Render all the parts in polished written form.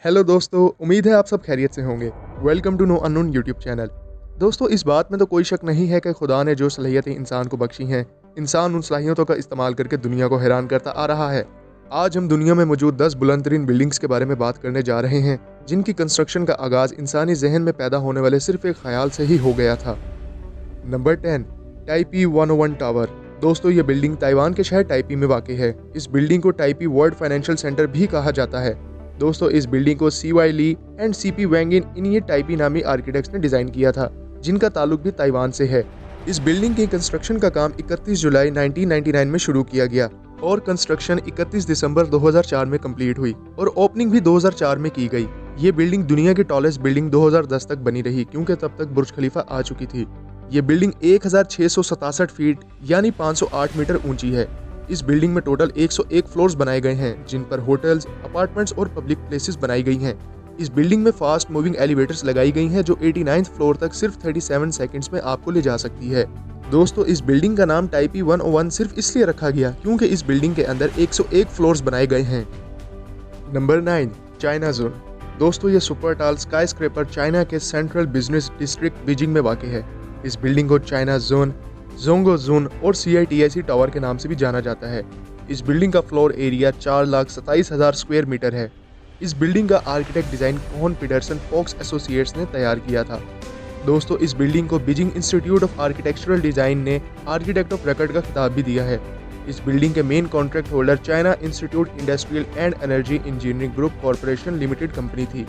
Hello दोस्तों, उम्मीद है आप सब खैरियत से होंगे। Welcome to know unknown YouTube channel. दोस्तों, इस बात में तो कोई शक नहीं है कि खुदा ने जो सलाहियतें इंसान को बख्शी हैं, इंसान उन सलाहियतों का इस्तेमाल करके दुनिया को हैरान करता आ रहा है। आज हम दुनिया में मौजूद 10 बुलंदतरीन बिल्डिंग्स के बारे में बात करने जा रहे हैं, जिनकी कंस्ट्रक्शन का आगाज़ इंसानी जहन में पैदा होने वाले सिर्फ एक ख्याल से ही हो गया था। Number 10, Taipei 101 tower. दोस्तों, ये बिल्डिंग ताइवान के शहर टाइपी में वाक़ है। इस बिल्डिंग को टाइपी वर्ल्ड फाइनेंशियल सेंटर भी कहा जाता है। दोस्तों, इस बिल्डिंग को CY ली एंड CP वैंगिन इन ये टाइपी नामी आर्किटेक्ट्स ने डिज़ाइन किया था, जिनका ताल्लुक भी ताइवान से है। इस बिल्डिंग की कंस्ट्रक्शन का काम 31 जुलाई 1999 में शुरू किया गया और कंस्ट्रक्शन 31 दिसंबर 2004 में कंप्लीट हुई और ओपनिंग भी 2004 में की गई। ये बिल्डिंग दुनिया की टॉलेस्ट बिल्डिंग 2010 तक बनी रही, क्योंकि तब तक बुर्ज खलीफा आ चुकी थी। ये बिल्डिंग 1667 फीट यानी 508 मीटर ऊंची है। इस बिल्डिंग में टोटल 101 फ्लोर्स बनाए गए हैं, जिन पर होटल्स, अपार्टमेंट्स और पब्लिक प्लेसेस बनाई गई हैं। इस बिल्डिंग में फास्ट मूविंग एलिवेटर्स लगाई गई हैं, जो 89th फ्लोर तक सिर्फ 37 सेकंड्स में आपको ले जा सकती है। दोस्तों, इस बिल्डिंग का नाम टाइपी 101 सिर्फ इसलिए रखा गया क्योंकि इस बिल्डिंग के अंदर 101 फ्लोर्स बनाए गए हैं। Number 9, China zone. दोस्तों, ये सुपर टाल स्काई स्क्रैपर चाइना के सेंट्रल बिजनेस डिस्ट्रिक्ट बीजिंग में वाक़ है। इस बिल्डिंग को चाइना जोन, जोंगो जोन और CITIC टावर के नाम से भी जाना जाता है। इस बिल्डिंग का फ्लोर एरिया 4,27,000 स्क्वायर मीटर है। इस बिल्डिंग का architect design Kohn Pedersen Fox Associates ने तैयार किया था। दोस्तों, इस बिल्डिंग को Beijing Institute of Architectural Design ने आर्किटेक्ट ऑफ रिकॉर्ड का खिताब भी दिया है। इस बिल्डिंग के main contract holder China Institute Industrial and Energy Engineering Group Corporation Limited company थी।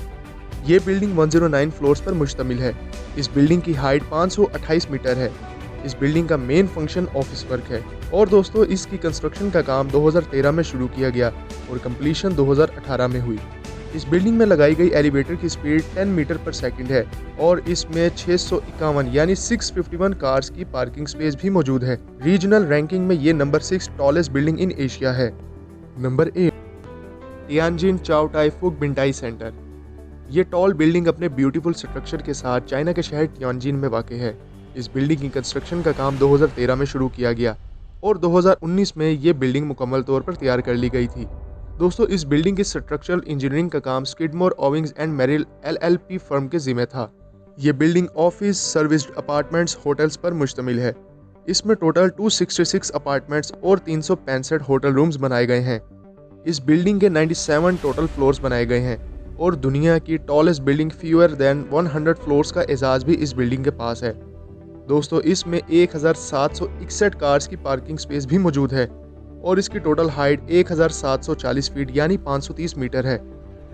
ये बिल्डिंग 109 फ्लोर्स पर मुश्तमिल है। इस बिल्डिंग की हाइट 528 मीटर है। इस बिल्डिंग का मेन फंक्शन ऑफिस वर्क है और दोस्तों, इसकी कंस्ट्रक्शन का काम 2013 में शुरू किया गया और कंप्लीशन 2018 में हुई। इस बिल्डिंग में लगाई गई एलिवेटर की स्पीड 10 मीटर पर सेकंड है और इसमें 651 यानी 651 कार्स की पार्किंग स्पेस भी मौजूद है। रीजनल रैंकिंग में ये number 6 tallest building in Asia है। Number 8, Tianjin Chow Tai Fook Binhai centre. ये टॉल बिल्डिंग अपने ब्यूटीफुल स्ट्रक्चर के साथ चाइना के शहर टियानजिन में वाक़ है। इस बिल्डिंग की कंस्ट्रक्शन का काम 2013 में शुरू किया गया और 2019 में ये बिल्डिंग मुकम्मल तौर पर तैयार कर ली गई थी। दोस्तों, इस बिल्डिंग की स्ट्रक्चरल इंजीनियरिंग का काम Skidmore Owings and Merrill LLP firm के जिम्मे था। ये building office, serviced apartments, hotels पर मुश्तमिल है। इसमें टोटल 266 अपार्टमेंट्स और 365 होटल रूम्स बनाए गए हैं। इस बिल्डिंग के 97 टोटल फ्लोर्स बनाए गए हैं और दुनिया की tallest building fewer than 100 floors का एजाज़ भी इस बिल्डिंग के पास है। दोस्तों, इसमें 1761 कार्स की पार्किंग स्पेस भी मौजूद है और इसकी टोटल हाइट 1740 फीट यानी 530 मीटर है।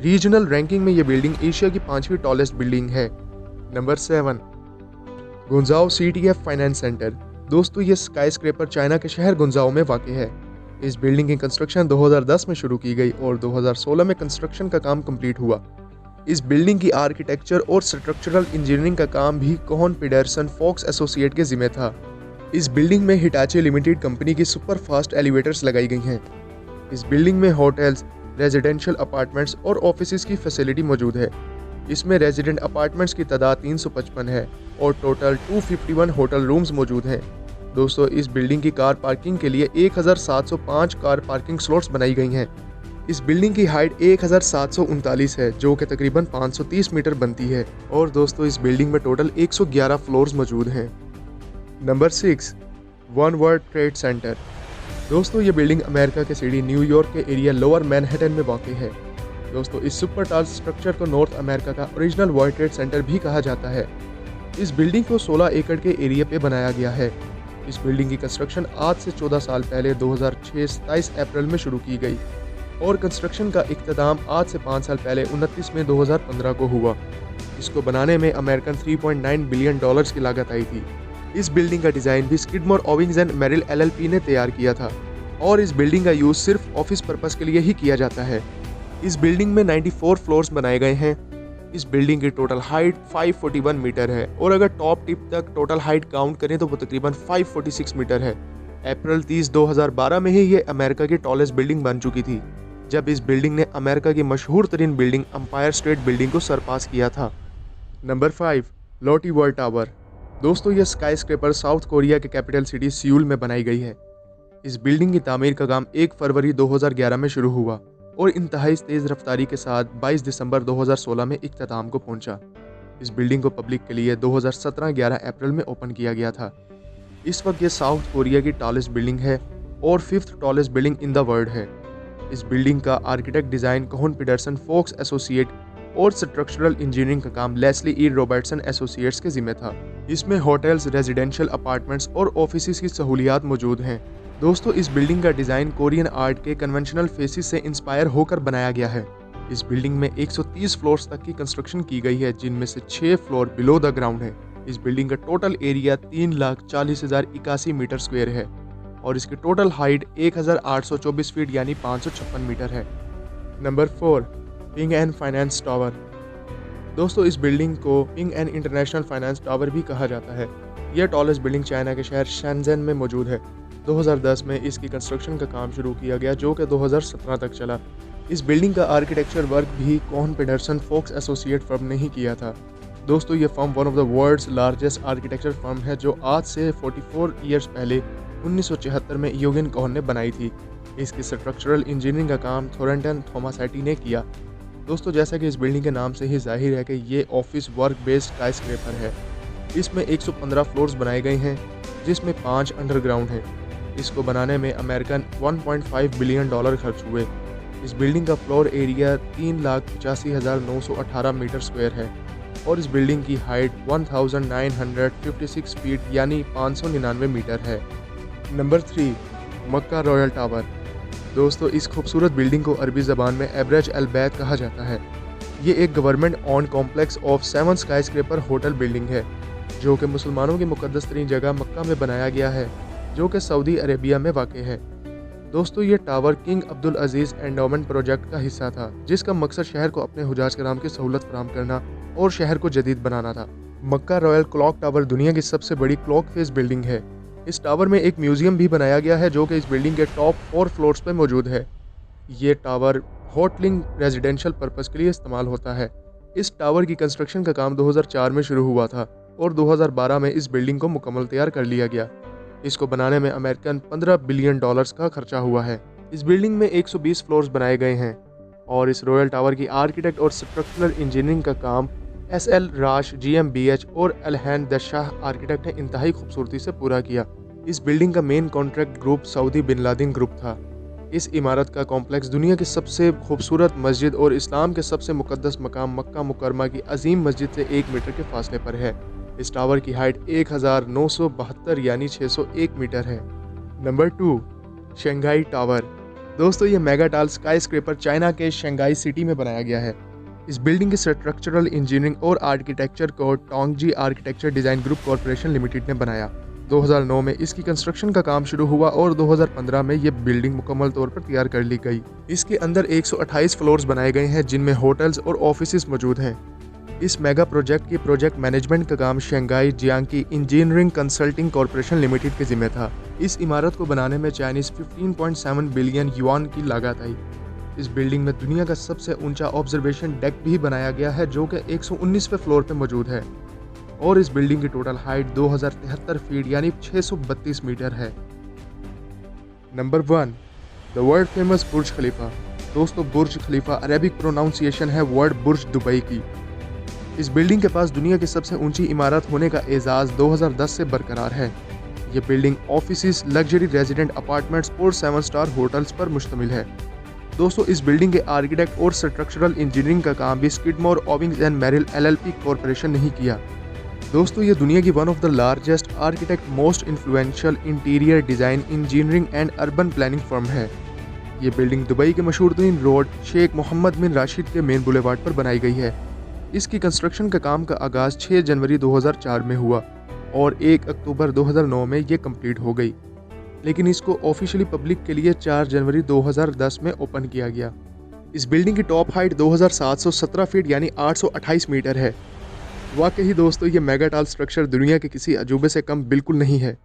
रीजनल रैंकिंग में यह बिल्डिंग एशिया की 5वीं टॉलेस्ट बिल्डिंग है। Number 7, गुंजाओ CTF finance centre. दोस्तों, ये स्काई स्क्रैपर चाइना के शहर गुंजाओ में वाक़ है। इस बिल्डिंग की कंस्ट्रक्शन 2010 में शुरू की गई और 2016 में कंस्ट्रक्शन का काम कंप्लीट हुआ। इस बिल्डिंग की आर्किटेक्चर और स्ट्रक्चरल इंजीनियरिंग का काम भी कोहन पीटरसन फॉक्स एसोसिएट के जिम्मे था। इस बिल्डिंग में हिटाची लिमिटेड कंपनी की सुपर फास्ट एलिवेटर्स लगाई गई हैं। इस बिल्डिंग में होटल्स, रेजिडेंशियल अपार्टमेंट्स और ऑफिसेज की फैसिलिटी मौजूद है। इसमें रेजिडेंट अपार्टमेंट्स की तादाद 355 है और टोटल 251 होटल रूम्स मौजूद हैं। दोस्तों, इस बिल्डिंग की कार पार्किंग के लिए 1705 कार पार्किंग स्लॉट्स बनाई गई हैं। इस बिल्डिंग की हाइट 1739 है, जो कि तकरीबन 530 मीटर बनती है और दोस्तों, इस बिल्डिंग में टोटल 111 फ्लोर्स मौजूद हैं। Number 6, one world trade centre. दोस्तों, ये बिल्डिंग अमेरिका के सिटी न्यूयॉर्क के एरिया लोअर मैनहट्टन में वाक़ है। दोस्तों, इस सुपर टाल स्ट्रक्चर को नॉर्थ अमेरिका का ओरिजिनल वर्ल्ड ट्रेड सेंटर भी कहा जाता है। इस बिल्डिंग को 16 एकड़ के एरिया पे बनाया गया है। इस बिल्डिंग की कंस्ट्रक्शन आज से 14 साल पहले 2006 27 अप्रैल में शुरू की गई और कंस्ट्रक्शन का इख्तिताम आज से 5 साल पहले 29 मई 2015 को हुआ। इसको बनाने में अमेरिकन $3.9 बिलियन की लागत आई थी। इस बिल्डिंग का डिज़ाइन भी Skidmore Owings and Merrill LLP ने तैयार किया था और इस बिल्डिंग का यूज़ सिर्फ ऑफिस पर्पस के लिए ही किया जाता है। इस बिल्डिंग में 94 फ्लोर्स बनाए गए हैं। इस बिल्डिंग की टोटल हाइट 541 मीटर है और अगर टॉप टिप तक टोटल हाइट काउंट करें तो वो तकरीबन 546 मीटर है। अप्रैल 30, 2012 में ही ये अमेरिका की टॉलेस्ट बिल्डिंग बन चुकी थी, जब इस बिल्डिंग ने अमेरिका की मशहूर तरीन बिल्डिंग एम्पायर स्टेट बिल्डिंग को सरपास किया था। नंबर 5, लोटी वर्ल्ड टावर। दोस्तों, ये स्काई स्क्रैपर साउथ कोरिया के कैपिटल सिटी सियूल में बनाई गई है। इस बिल्डिंग की तामीर का काम 1 फरवरी 2011 में शुरू हुआ और इंतहाई तेज़ रफ्तारी के साथ 22 दिसंबर 2016 में इख्तिताम को पहुंचा। इस बिल्डिंग को पब्लिक के लिए 2017 11 अप्रैल में ओपन किया गया था। इस वक्त ये साउथ कोरिया की टॉलेस्ट बिल्डिंग है और 5th tallest building in the world है। इस बिल्डिंग का architect design Kohn Pedersen Fox associate और स्ट्रक्चरल इंजीनियरिंग का काम लेस्ली ई रॉबर्टसन एसोसिएट्स के जिम्मे था। इसमें होटल्स, रेजिडेंशियल अपार्टमेंट्स और ऑफिसेज की सहूलियात मौजूद हैं। दोस्तों, इस बिल्डिंग का डिज़ाइन कोरियन आर्ट के कन्वेंशनल फेसिस से इंस्पायर होकर बनाया गया है। इस बिल्डिंग में 130 फ्लोर्स तक की कंस्ट्रक्शन की गई है, जिनमें से 6 फ्लोर बिलो द ग्राउंड है। इस बिल्डिंग का टोटल एरिया 3,40,081 मीटर स्क्वायर है और इसकी टोटल हाइट 1,824 फीट यानी 556 मीटर है। Number 4, Ping An Finance Tower. दोस्तों, इस बिल्डिंग को Ping An International Finance Tower भी कहा जाता है। यह टॉलेस्ट बिल्डिंग चाइना के शहर शेंजन में मौजूद है। 2010 में इसकी कंस्ट्रक्शन का काम शुरू किया गया, जो कि 2017 तक चला। इस बिल्डिंग का आर्किटेक्चर वर्क भी Kohn Pedersen Fox associate firm ने ही किया था। दोस्तों, ये firm one of the world's largest architecture firm है, जो आज से 44 ईयर्स पहले 1976 में योगिन कोहन ने बनाई थी। इसकी स्ट्रक्चरल इंजीनियरिंग का काम थोरेंटन थॉमासेटी ने किया। दोस्तों, जैसा कि इस बिल्डिंग के नाम से ही जाहिर है कि ये ऑफिस वर्क बेस्ड स्काईस्क्रेपर है। इसमें 115 फ्लोर्स बनाए गए हैं, जिसमें 5 अंडरग्राउंड हैं। इसको बनाने में अमेरिकन $1.5 बिलियन खर्च हुए। इस बिल्डिंग का फ्लोर एरिया 3,85,918 मीटर स्क्वायर है और इस बिल्डिंग की हाइट 1,956 फीट यानी 599 मीटर है। नंबर 3, मक्का रॉयल टावर। दोस्तों, इस खूबसूरत बिल्डिंग को अरबी ज़बान में एबरज अल बैत कहा जाता है। ये एक government on complex of 7 skyscraper hotel building है, जो कि मुसलमानों की मुकद्दस तरीन जगह मक्का में बनाया गया है, जो कि सऊदी अरेबिया में वाक़ है। दोस्तों, ये टावर किंग अब्दुल अजीज़ एंडोमेंट प्रोजेक्ट का हिस्सा था, जिसका मकसद शहर को अपने हुजाज कराम की सहूलत फराहम करना और शहर को जदीद बनाना था। मक्का रॉयल क्लॉक टावर दुनिया की सबसे बड़ी क्लॉक फेस बिल्डिंग है। इस टावर में एक म्यूजियम भी बनाया गया है, जो कि इस बिल्डिंग के टॉप 4 फ्लोर्स पर मौजूद है। ये टावर होटलिंग रेजिडेंशियल पर्पज़ के लिए इस्तेमाल होता है। इस टावर की कंस्ट्रक्शन का काम 2004 में शुरू हुआ था और 2012 में इस बिल्डिंग को मुकम्मल तैयार कर लिया गया। इसको बनाने में अमेरिकन $15 बिलियन का खर्चा हुआ है। इस बिल्डिंग में 120 फ्लोर्स बनाए गए हैं और इस रॉयल टावर की आर्किटेक्ट और स्ट्रक्चरल इंजीनियरिंग का काम SL राश GmbH और अलहैन दशाह आर्किटेक्ट ने इंतहाई खूबसूरती से पूरा किया। इस बिल्डिंग का main contract group Saudi Bin Laden Group था। इस इमारत का कॉम्प्लेक्स दुनिया की सबसे खूबसूरत मस्जिद और इस्लाम के सबसे मुकद्दस मकाम मक्का मुकरमा की अजीम मस्जिद से 1 मीटर के फासले पर है। इस टावर की हाइट 1,972 यानी 601 मीटर है। Number 2, Shanghai tower. दोस्तों, ये मेगा टाल स्काईस्क्रेपर चाइना के शंघाई सिटी में बनाया गया है। इस बिल्डिंग की स्ट्रक्चरल इंजीनियरिंग और आर्किटेक्चर को Tongji architecture design group Corporation limited ने बनाया। 2009 में इसकी कंस्ट्रक्शन का काम शुरू हुआ और 2015 में ये बिल्डिंग मुकम्मल तौर पर तैयार कर ली गई। इसके अंदर 128 फ्लोर्स बनाए गए हैं, जिनमें होटल्स और ऑफिसेज मौजूद हैं। इस मेगा प्रोजेक्ट की प्रोजेक्ट मैनेजमेंट का काम Shanghai Jiangyi engineering consulting corporation limited के जिम्मे था। इस इमारत को बनाने में चाइनीज 15.7 बिलियन युआन की लागत आई। इस बिल्डिंग में दुनिया का सबसे ऊंचा ऑब्जर्वेशन डेक भी बनाया गया है, जो कि 119वें फ्लोर पे मौजूद है और इस बिल्डिंग की टोटल हाइट 2073 फीट यानी 632 मीटर है। नंबर 1, द वर्ल्ड फेमस बुर्ज खलीफा। दोस्तों, बुर्ज खलीफा अरेबिक प्रोनाउंसिएशन है वर्ड बुर्ज दुबई की। इस बिल्डिंग के पास दुनिया की सबसे ऊंची इमारत होने का एजाज़ 2010 से बरकरार है। ये building offices, luxury resident apartments और 7 स्टार होटल्स पर मुश्तमिल है। दोस्तों, इस बिल्डिंग के आर्किटेक्ट और स्ट्रक्चरल इंजीनियरिंग का काम भी Skidmore Owings and Merrill LLP corporation ने ही किया। दोस्तों, ये दुनिया की one of the largest architect, most influential interior design, engineering and urban planning firm है। ये बिल्डिंग दुबई के मशहूर तरीन road Sheikh Mohammed bin Rashid के मेन बुलेवार्ड पर बनाई गई है। इसकी कंस्ट्रक्शन का काम का आगाज़ 6 जनवरी 2004 में हुआ और 1 अक्टूबर 2009 में ये कंप्लीट हो गई, लेकिन इसको ऑफिशियली पब्लिक के लिए 4 जनवरी 2010 में ओपन किया गया। इस बिल्डिंग की टॉप हाइट 2717 फीट यानी 828 मीटर है। वाकई दोस्तों, ये मेगा टाल स्ट्रक्चर दुनिया के किसी अजूबे से कम बिल्कुल नहीं है।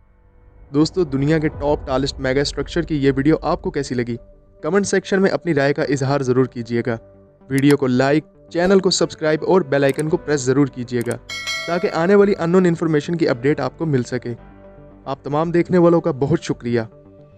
दोस्तों, दुनिया के टॉप टालेस्ट मेगा स्ट्रक्चर की ये वीडियो आपको कैसी लगी? कमेंट सेक्शन में अपनी राय का इजहार ज़रूर कीजिएगा। वीडियो को लाइक, चैनल को सब्सक्राइब और बेल आइकन को प्रेस ज़रूर कीजिएगा ताकि आने वाली अननोन इन्फॉर्मेशन की अपडेट आपको मिल सके। आप तमाम देखने वालों का बहुत शुक्रिया।